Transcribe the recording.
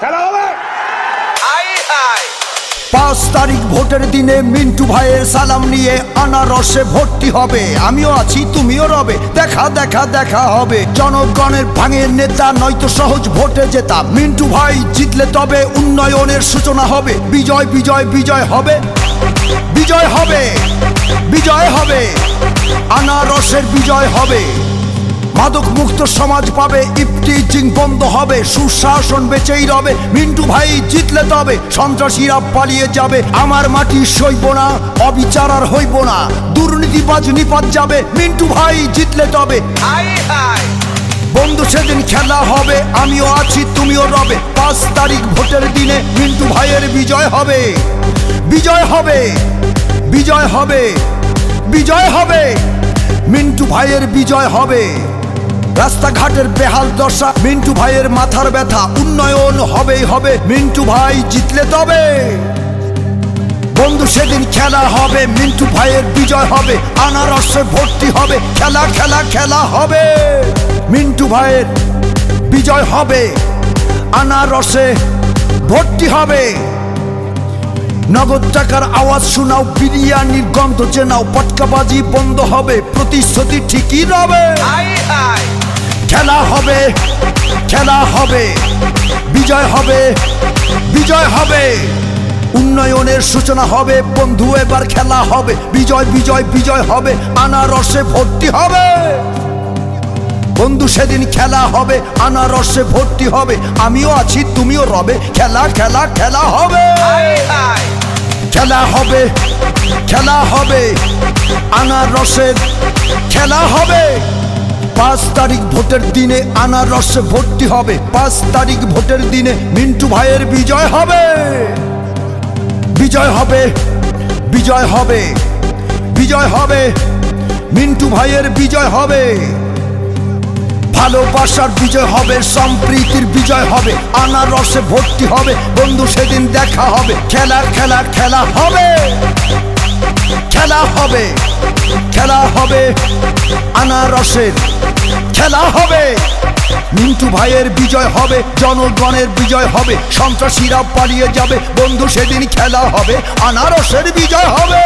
খেলা হবে। 5 তারিখ ভোটের দিনে মিন্টু ভাইয়ের সালাম নিয়ে আনারসে ভর্তি হবে। আমিও আছি, তুমিও রবে, দেখা দেখা দেখা হবে। জনগণের ভাঙের নেতা, নয়তো সহজ ভোটে জেতা। মিন্টু ভাই জিতলে তবে উন্নয়নের সূচনা হবে। বিজয় বিজয় বিজয় হবে, বিজয় হবে, বিজয় হবে, আনারসের বিজয় হবে। মাদক মুক্ত সমাজ পাবে, ইফটিজিং বন্ধ হবে, সুশাসন বেঁচেই রবে। মিন্টু ভাই জিতলে তবে সন্ত্রাসীরা পালিয়ে যাবে। আমার মাটি সইব না, অবিচার আর হইব না, দুর্নীতিবাজ নিপাত যাবে। মিন্টু ভাই জিতলে তবে বন্ধু সেদিন খেলা হবে। আমিও আছি, তুমিও রবে, 5 তারিখ ভোটের দিনে মিন্টু ভাইয়ের বিজয় হবে, বিজয় হবে, বিজয় হবে, বিজয় হবে, মিন্টু ভাইয়ের বিজয় হবে। রাস্তাঘাটের বেহাল দশা, মিন্টু ভাইয়ের মাথার ব্যথা। উন্নয়ন হবেই হবে, মিন্টু ভাই জিতলে তবে বন্ধু সেদিন খেলা হবে। মিন্টু ভাইয়ের বিজয় হবে, আনারসে ভর্তি হবে। খেলা খেলা খেলা হবে, মিন্টু ভাইয়ের বিজয় হবে, আনারসে ভর্তি হবে। নগদ টাকার আওয়াজ শোনাও, বিরিয়ানির গন্ধ চেনাও, পটকাবাজি বন্ধ হবে, প্রতিশ্রুতি ঠিকই রবে। খেলা হবে, খেলা হবে, বিজয় হবে, বিজয় হবে, উন্নয়নের সূচনা হবে। বন্ধু এবার খেলা হবে, বিজয় বিজয় বিজয় হবে, আনারসে ভর্তি হবে। বন্ধু সেদিন খেলা হবে, আনারসে ভর্তি হবে। আমিও আছি, তুমিও রবে, খেলা খেলা খেলা হবে, খেলা হবে, খেলা হবে, আনারসের খেলা হবে। 5 তারিখ ভোটের দিনে আনারসে ভর্তি হবে। 5 তারিখ ভোটের দিনে মিন্টু ভাইয়ের বিজয় হবে, বিজয় হবে, বিজয় হবে, বিজয় হবে, মিন্টু ভাইয়ের বিজয় হবে। ভালোবাসার বিজয় হবে, সম্প্রীতির বিজয় হবে, আনারসে ভর্তি হবে। বন্ধু সেদিন দেখা হবে, খেলা খেলা খেলা হবে, খেলা হবে, খেলা হবে, আনারসের খেলা হবে। মিন্টু ভাইয়ের বিজয় হবে, জনগণের বিজয় হবে, সন্ত্রাসীরা পালিয়ে যাবে। বন্ধু সেদিন খেলা হবে, আনারসের বিজয় হবে।